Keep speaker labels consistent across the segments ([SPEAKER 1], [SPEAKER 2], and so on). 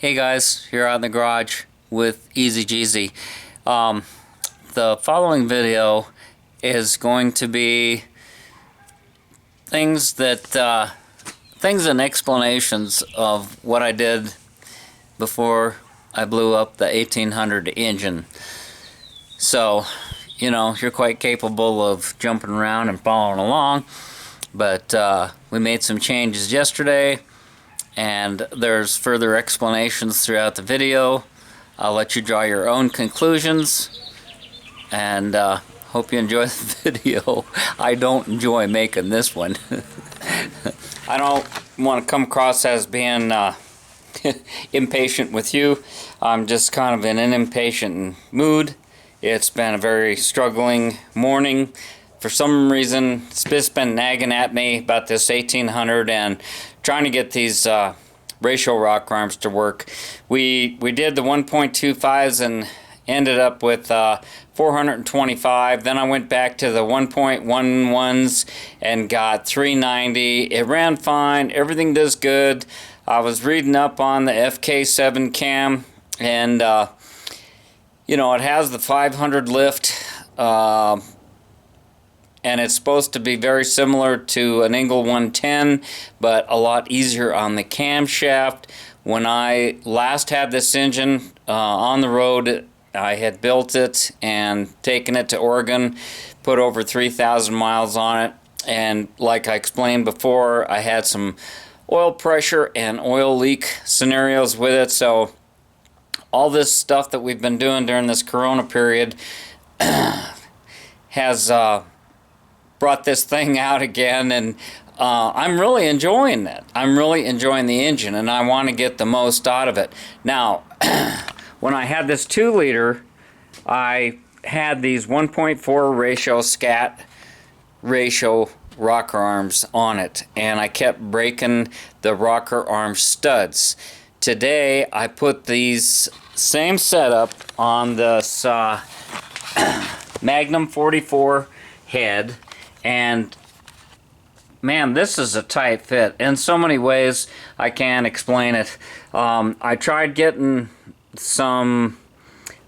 [SPEAKER 1] Hey guys, here out in the garage with TheEZGZ. The following video is going to be things and explanations of what I did before I blew up the 1800 engine. So, you know, you're quite capable of jumping around and following along, but we made some changes yesterday, and there's further explanations throughout the video. I'll let you draw your own conclusions, and hope you enjoy the video. I don't enjoy making this one. I don't want to come across as being impatient with you. I'm just kind of in an impatient mood. It's been a very struggling morning. For some reason, it's been nagging at me about this 1800 and trying to get these ratio rock arms to work. We did the 1.25s and ended up with 425. Then I went back to the 1.11s and got 390. It ran fine. Everything does good. I was reading up on the FK7 cam, and you know, it has the 500 lift. And it's supposed to be very similar to an Engel 110, but a lot easier on the camshaft. When I last had this engine on the road, I had built it and taken it to Oregon, put over 3,000 miles on it, and like I explained before, I had some oil pressure and oil leak scenarios with it. So all this stuff that we've been doing during this Corona period has brought this thing out again, and I'm really enjoying it. I'm really enjoying the engine, and I want to get the most out of it. Now, when I had this 2-liter, I had these 1.4 ratio scat ratio rocker arms on it, and I kept breaking the rocker arm studs. Today, I put these same setup on this Magnum 44 head, and man, this is a tight fit. In so many ways, I can't explain it. I tried getting the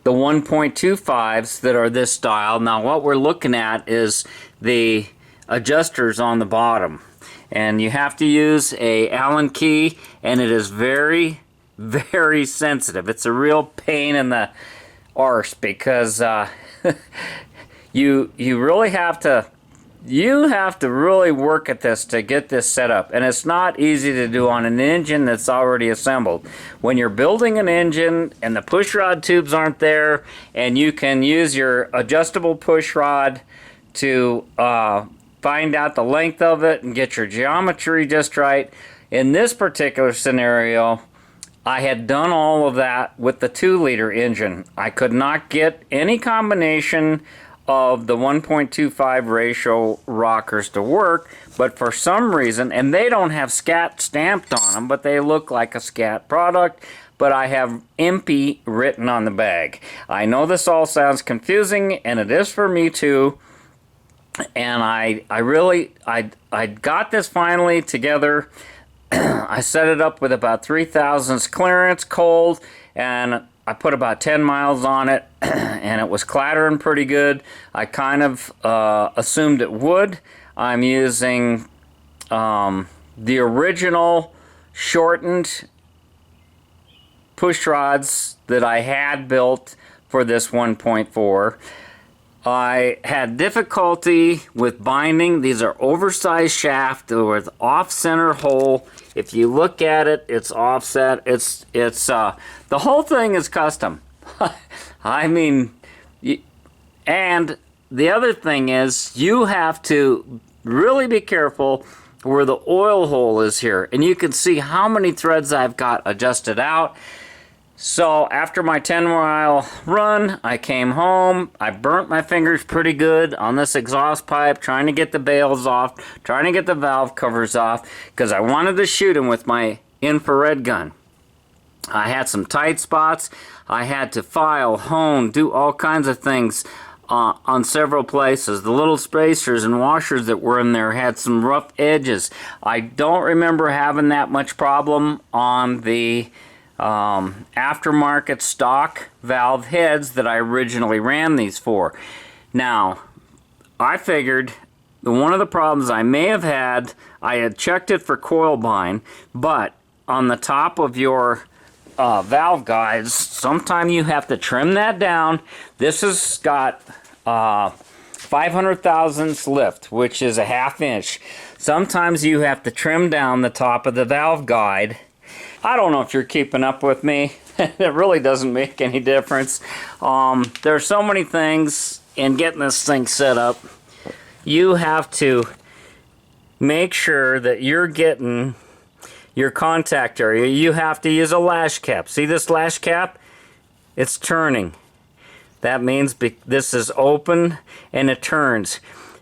[SPEAKER 1] 1.25s that are this style. Now what we're looking at is the adjusters on the bottom, and you have to use a Allen key, and it is very, very sensitive. It's a real pain in the arse because you really have to really work at this to get this set up, and it's not easy to do on an engine that's already assembled. When you're building an engine and the push rod tubes aren't there, and you can use your adjustable push rod to find out the length of it and get your geometry just right. In this particular scenario, I had done all of that with the 2-liter engine. I could not get any combination of the 1.25 ratio rockers to work, but for some reason, and they don't have scat stamped on them, but they look like a scat product, but I have MP written on the bag. I know this all sounds confusing, and it is for me too, and I got this finally together. I set it up with about 3,000 clearance cold, and I put about 10 miles on it, and it was clattering pretty good. I kind of assumed it would. I'm using the original shortened push rods that I had built for this 1.4. I had difficulty with binding. These are oversized shaft with off-center hole. If you look at it, it's offset. It's the whole thing is custom. I mean, and the other thing is you have to really be careful where the oil hole is here, and you can see how many threads I've got adjusted out. So after my 10-mile run, I came home. I burnt my fingers pretty good on this exhaust pipe, trying to get the bales off, trying to get the valve covers off, because I wanted to shoot them with my infrared gun. I had some tight spots. I had to file, hone, do all kinds of things on several places. The little spacers and washers that were in there had some rough edges. I don't remember having that much problem on the aftermarket stock valve heads that I originally ran these for. Now, I figured one of the problems I may have had, I had checked it for coil bind, but on the top of your valve guides, sometimes you have to trim that down. This has got 500 thousandths lift, which is a ½ inch. Sometimes you have to trim down the top of the valve guide. I don't know if you're keeping up with me. It really doesn't make any difference. There are so many things in getting this thing set up. You have to make sure that you're getting your contact area. You have to use a lash cap. See this lash cap? It's turning. That means this is open and it turns.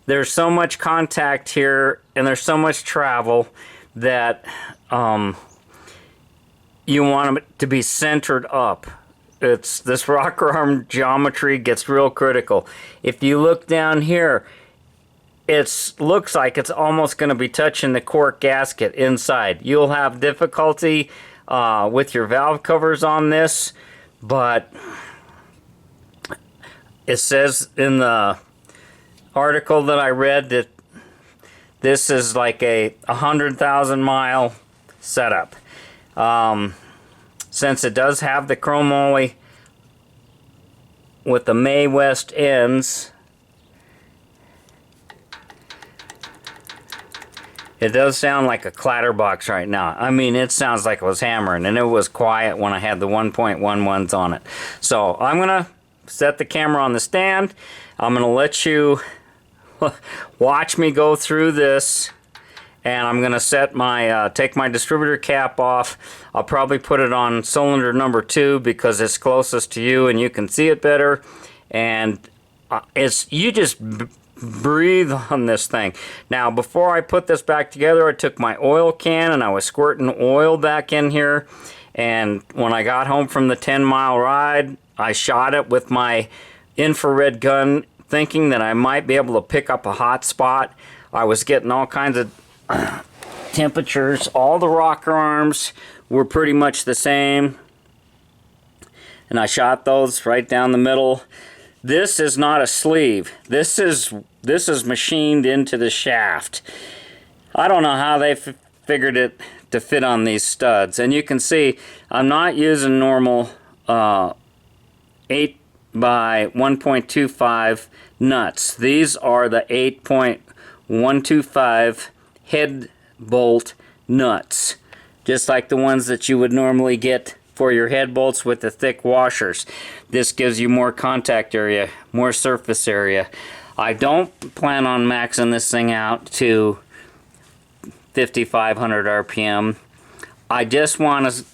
[SPEAKER 1] There's so much contact here and there's so much travel that you want it to be centered up. This rocker arm geometry gets real critical. If you look down here, it looks like it's almost going to be touching the cork gasket inside. You'll have difficulty with your valve covers on this, but it says in the article that I read that this is like a 100,000 mile setup. Since it does have the chromoly with the May West ends, it does sound like a clatterbox right now. I mean, it sounds like it was hammering, and it was quiet when I had the 1.11s on it. So I'm gonna set the camera on the stand. I'm gonna let you watch me go through this, and I'm gonna set my take my distributor cap off. I'll probably put it on cylinder number 2 because it's closest to you and you can see it better. And you just breathe on this thing. Now, before I put this back together, I took my oil can and I was squirting oil back in here. And when I got home from the 10-mile ride, I shot it with my infrared gun, thinking that I might be able to pick up a hot spot. I was getting all kinds of temperatures. All the rocker arms were pretty much the same, and I shot those right down the middle. This is not a sleeve. This is machined into the shaft. I don't know how they figured it to fit on these studs. And you can see I'm not using normal 8 by 1.25 nuts. These are the 8.125 head bolt nuts, just like the ones that you would normally get for your head bolts with the thick washers. This gives you more contact area, more surface area. I don't plan on maxing this thing out to 5,500 RPM. I just want to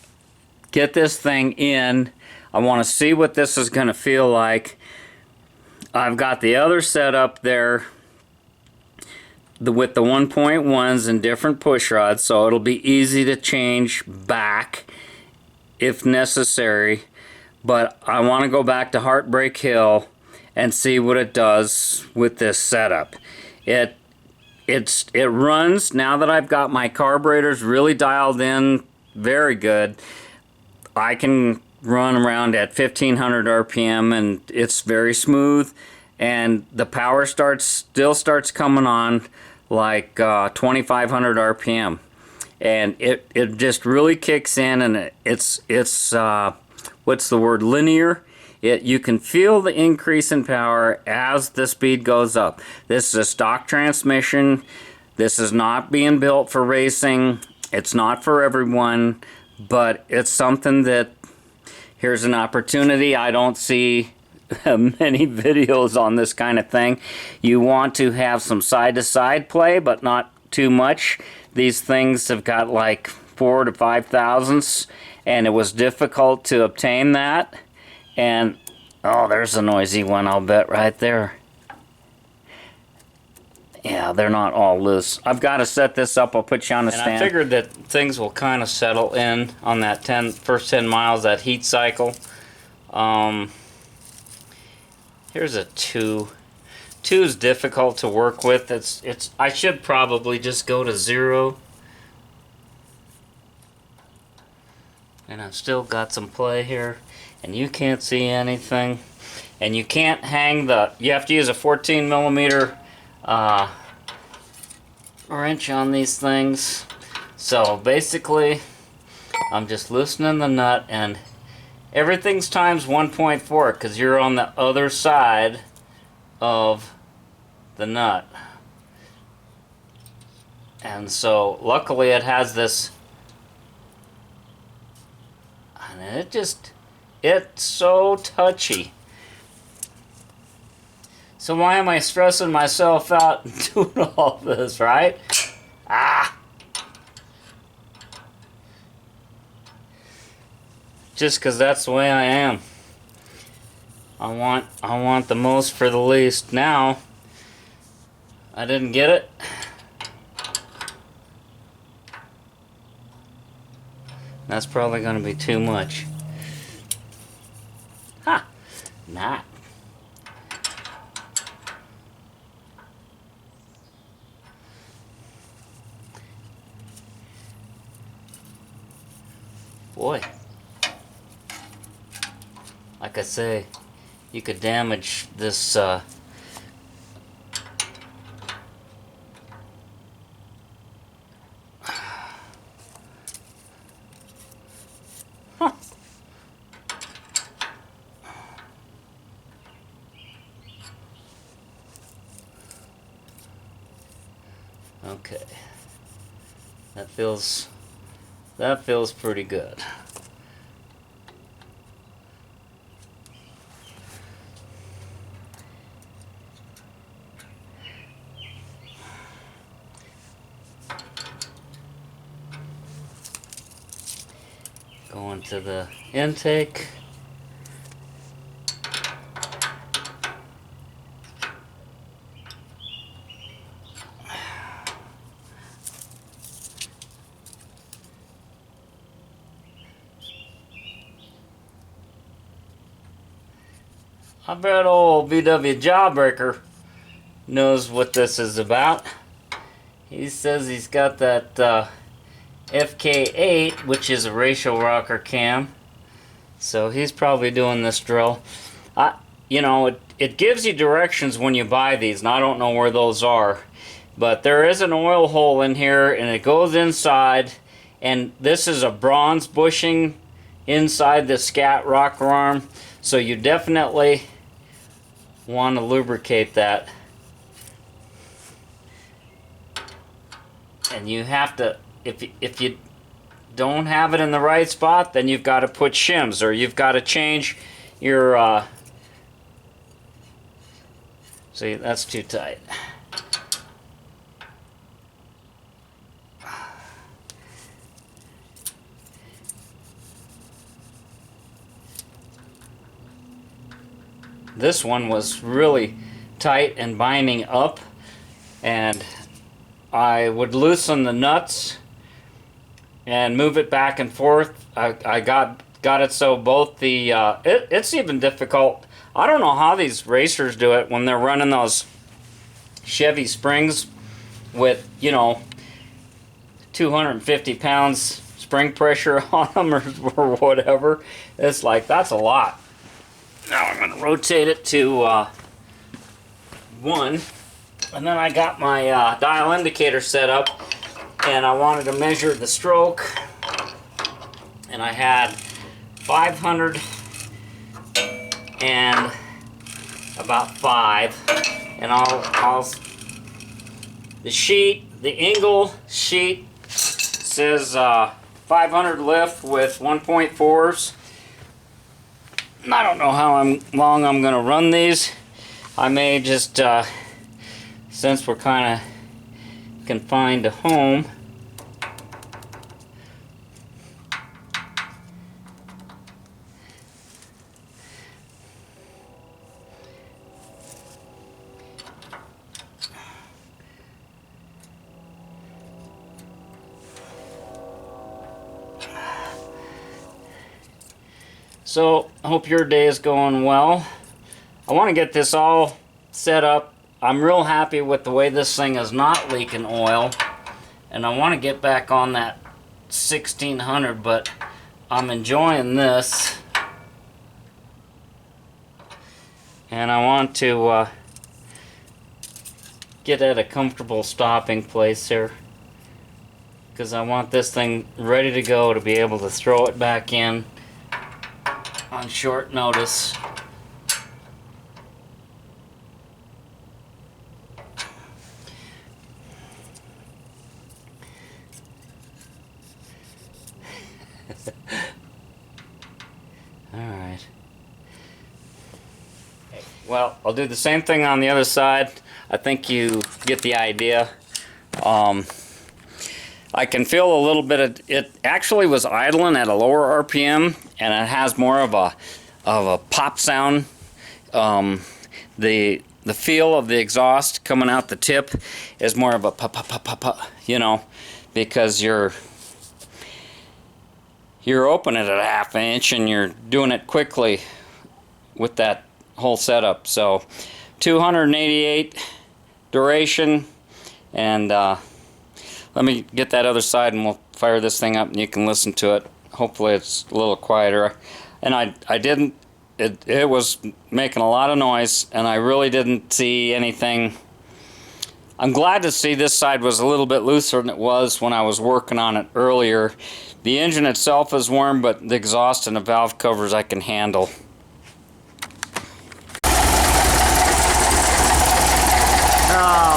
[SPEAKER 1] get this thing in. I want to see what this is going to feel like. I've got the other setup there with the 1.1s and different push rods, so it'll be easy to change back if necessary. But I want to go back to Heartbreak Hill and see what it does with this setup. It runs, now that I've got my carburetors really dialed in very good, I can run around at 1,500 RPM and it's very smooth, and the power still starts coming on like 2,500 RPM, and it just really kicks in, and it's what's the word, linear. You can feel the increase in power as the speed goes up. This is a stock transmission. This is not being built for racing. It's not for everyone, but it's something that, here's an opportunity. I don't see many videos on this kind of thing. You want to have some side-to-side play, but not too much. These things have got like 4 to 5 thousandths, and it was difficult to obtain that. And oh, there's a noisy one, I'll bet, right there. Yeah, they're not all loose. I've got to set this up. I'll put you on the stand. I figured that things will kind of settle in on that first 10 miles, that heat cycle. Here's a 2. 2 is difficult to work with. I should probably just go to 0. And I've still got some play here, and you can't see anything. And you can't hang you have to use a 14 millimeter wrench on these things. So basically, I'm just loosening the nut, and everything's times 1.4 because you're on the other side of the nut. And so luckily it has this, and it's so touchy. So why am I stressing myself out and doing all this, right? Ah! Just because that's the way I am. I want the most for the least. Now, I didn't get it. That's probably going to be too much. Ha! Not. Boy. Like I say, you could damage this huh. Okay. That feels pretty good. Going to the intake. I bet old VW Jawbreaker knows what this is about. He says he's got that FK8, which is a ratio rocker cam. So he's probably doing this drill. You know, it gives you directions when you buy these, and I don't know where those are. But there is an oil hole in here, and it goes inside. And this is a bronze bushing inside the scat rocker arm. So you definitely want to lubricate that. And you have to, if you don't have it in the right spot, then you've got to put shims, or you've got to change your see, that's too tight. This one was really tight and binding up, and I would loosen the nuts and move it back and forth. I got it so both the it's even difficult. I don't know how these racers do it when they're running those Chevy Springs with, you know, 250 pounds spring pressure on them, or whatever. It's like, that's a lot. Now I'm going to rotate it to 1, and then I got my dial indicator set up, and I wanted to measure the stroke, and I had 500 and about 5, and the Engel sheet says 500 lift with 1.4s. I don't know how long I'm going to run these. I may just, since we're kind of confined to home, so I hope your day is going well. I want to get this all set up. I'm real happy with the way this thing is not leaking oil, and I want to get back on that 1600, but I'm enjoying this, and I want to get at a comfortable stopping place here, because I want this thing ready to go to be able to throw it back in on short notice. Alright. Well, I'll do the same thing on the other side. I think you get the idea. I can feel a little bit of it. Actually was idling at a lower RPM, and it has more of a pop sound. The feel of the exhaust coming out the tip is more of a pop pop pop pop pop, you know, because you're opening it at a ½ inch and you're doing it quickly with that whole setup. So 288 duration, and let me get that other side and we'll fire this thing up and you can listen to it. Hopefully it's a little quieter. And I didn't, it was making a lot of noise, and I really didn't see anything. I'm glad to see this side was a little bit looser than it was when I was working on it earlier. The engine itself is warm, but the exhaust and the valve covers I can handle.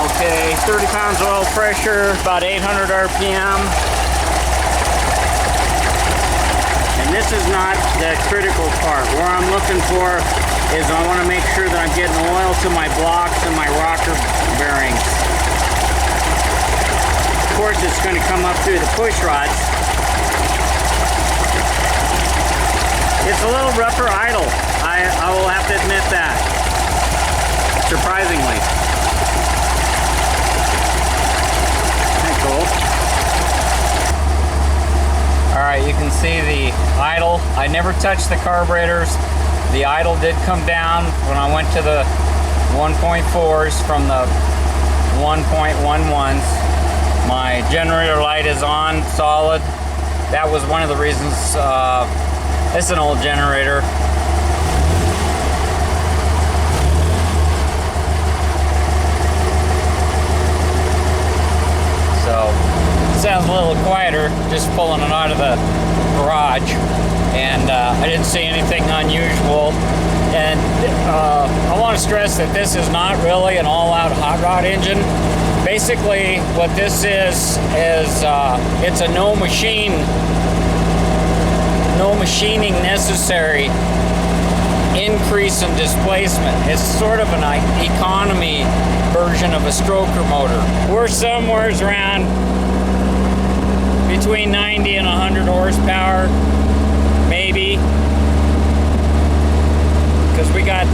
[SPEAKER 1] Okay, 30 pounds of oil pressure, about 800 RPM. And this is not the critical part. Where I'm looking for is I want to make sure that I'm getting oil to my blocks and my rocker bearings. Of course, it's going to come up through the push rods. It's a little rougher idle. I will have to admit that. Surprisingly. Cool. Alright, you can see the idle. I never touched the carburetors. The idle did come down when I went to the 1.4s from the 1.11s. My generator light is on, solid. That was one of the reasons. It's an old generator. So it sounds a little quieter just pulling it out of the garage, and I didn't see anything unusual. And I want to stress that this is not really an all-out hot rod engine. Basically what this is it's a no machining necessary increase in displacement. It's sort of an economy version of a stroker motor. We're somewhere around between 90 and 100 horsepower, maybe, because we got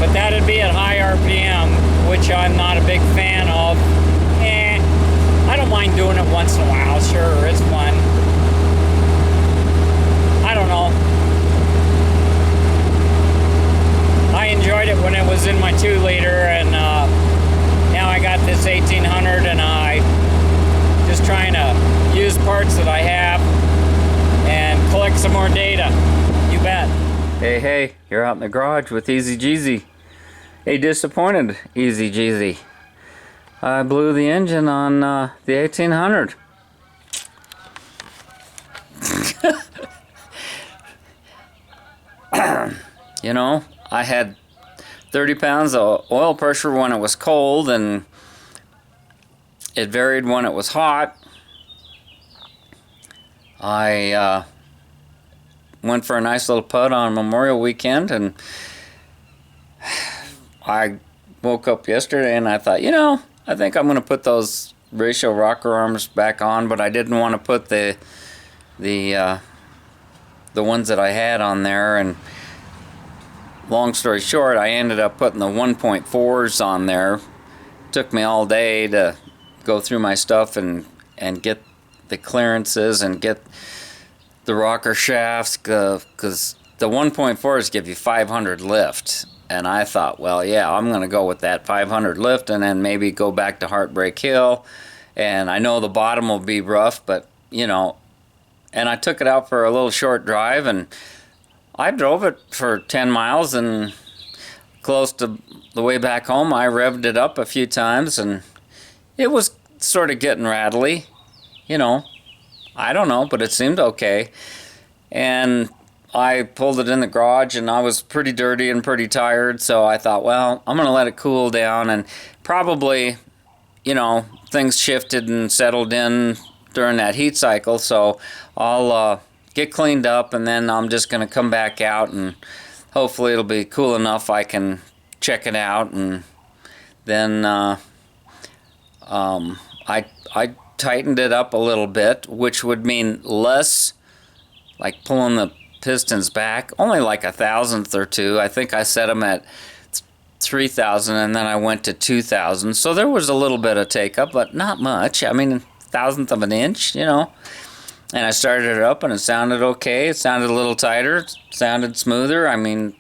[SPEAKER 1] but that'd be at high RPM, which I'm not a big fan of. I don't mind doing it once in a while. Sure, it's fun. I don't know. I enjoyed it when it was in my 2-liter, and now I got this 1800, and I just trying to use parts that I have and collect some more data. You bet. Hey, you're out in the garage with TheEZGZ. A disappointed TheEZGZ. I blew the engine on the 1800. You know, I had 30 pounds of oil pressure when it was cold, and it varied when it was hot. I went for a nice little putt on Memorial Weekend, and I woke up yesterday and I thought, you know, I think I'm going to put those ratio rocker arms back on, but I didn't want to put the ones that I had on there. And long story short, I ended up putting the 1.4s on there. Took me all day to go through my stuff and get the clearances and get the rocker shafts, because the 1.4s give you 500 lift. And I thought, well, yeah, I'm going to go with that 500 lift and then maybe go back to Heartbreak Hill. And I know the bottom will be rough, but, you know, and I took it out for a little short drive, and I drove it for 10 miles, and close to the way back home, I revved it up a few times, and it was sort of getting rattly, you know. I don't know, but it seemed okay. And I pulled it in the garage, and I was pretty dirty and pretty tired, so I thought, well, I'm going to let it cool down, and probably, you know, things shifted and settled in during that heat cycle, so I'll get cleaned up, and then I'm just going to come back out, and hopefully it'll be cool enough I can check it out. And then I tightened it up a little bit, which would mean less, like pulling the pistons back, only like 1,000th or two. I think I set them at 3,000, and then I went to 2,000. So there was a little bit of take up, but not much. I mean, 1,000th of an inch, you know. And I started it up, and it sounded okay. It sounded a little tighter. It sounded smoother. I mean,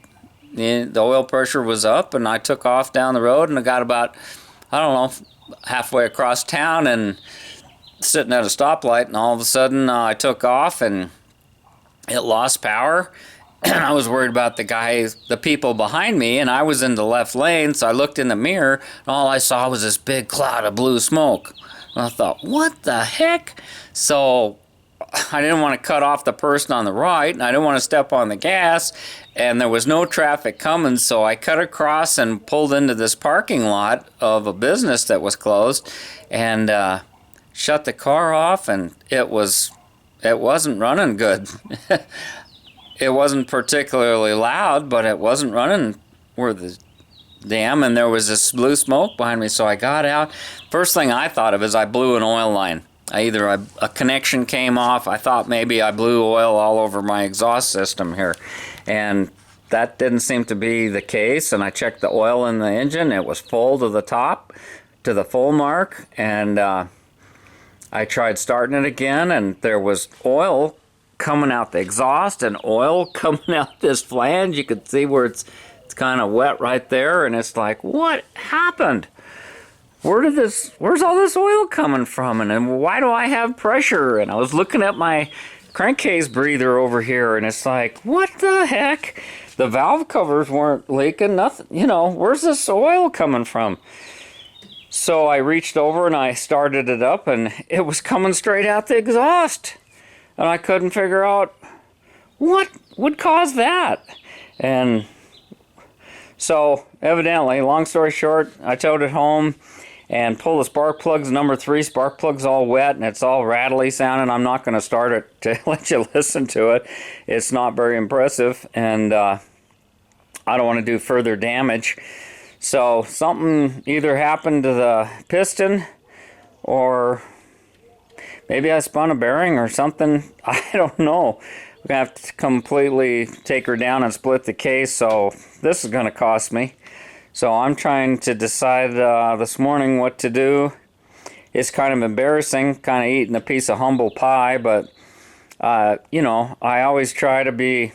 [SPEAKER 1] the oil pressure was up, and I took off down the road, and I got about, I don't know, halfway across town, and sitting at a stoplight, and all of a sudden I took off, and it lost power. And I was worried about the people behind me, and I was in the left lane, so I looked in the mirror, and all I saw was this big cloud of blue smoke. And I thought, what the heck? So I didn't want to cut off the person on the right, and I didn't want to step on the gas, and there was no traffic coming, so I cut across and pulled into this parking lot of a business that was closed, and shut the car off, and it wasn't running good. It wasn't particularly loud, but it wasn't running worth the damn, and there was this blue smoke behind me, so I got out. First thing I thought of is I blew an oil line. A connection came off. I thought maybe I blew oil all over my exhaust system here, and that didn't seem to be the case. And I checked the oil in the engine. It was full to the top, to the full mark, and I tried starting it again, and there was oil coming out the exhaust and oil coming out this flange. You could see where it's kind of wet right there, and it's like, what happened? Where's all this oil coming from? And why do I have pressure? And I was looking at my crankcase breather over here, and it's like, what the heck? The valve covers weren't leaking, nothing, you know, where's this oil coming from? So I reached over and I started it up, and it was coming straight out the exhaust. And I couldn't figure out what would cause that. And so evidently, long story short, I towed it home and pulled the spark plugs, number 3 spark plug's all wet, and it's all rattly sounding. I'm not going to start it to let you listen to it. It's not very impressive, and I don't want to do further damage. So something either happened to the piston, or maybe I spun a bearing or something. I don't know. We're going to have to completely take her down and split the case, so this is going to cost me. So I'm trying to decide this morning what to do. It's kind of embarrassing, kind of eating a piece of humble pie, but you know, I always try to be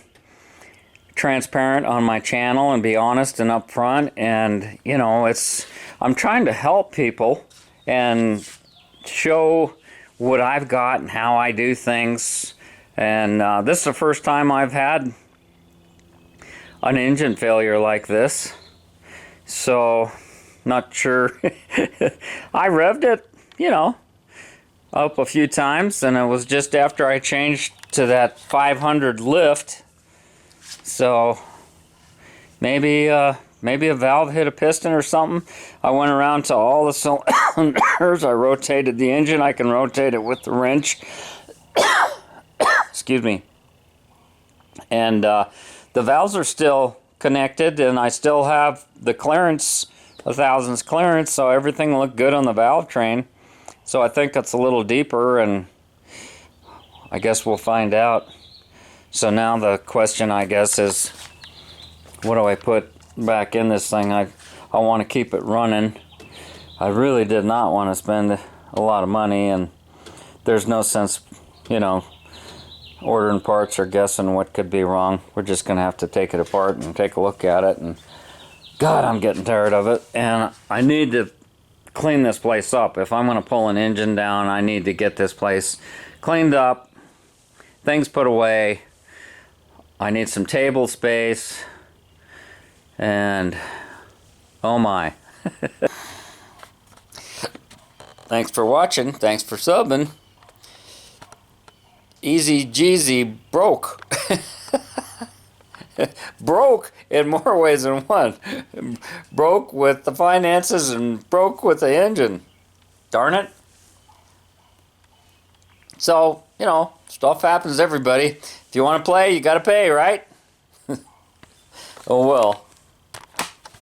[SPEAKER 1] transparent on my channel and be honest and upfront, and you know, I'm trying to help people and show what I've got and how I do things. And this is the first time I've had an engine failure like this, so not sure. I revved it, you know, up a few times, and it was just after I changed to that 500 lift. So maybe a valve hit a piston or something. I went around to all the cylinders. I rotated the engine. I can rotate it with the wrench. Excuse me. And the valves are still connected, and I still have the clearance, 1,000's clearance, so everything looked good on the valve train. So I think it's a little deeper, and I guess we'll find out. So now the question, I guess, is what do I put back in this thing? I want to keep it running. I really did not want to spend a lot of money, and there's no sense, you know, ordering parts or guessing what could be wrong. We're just going to have to take it apart and take a look at it, and God, I'm getting tired of it, and I need to clean this place up. If I'm going to pull an engine down, I need to get this place cleaned up things put away. I need some table space. And oh my. Thanks for watching. Thanks for subbing. TheEZGZ broke. Broke in more ways than one. Broke with the finances and broke with the engine. Darn it. So, you know, stuff happens to everybody. If you want to play, you got to pay, right? Oh well.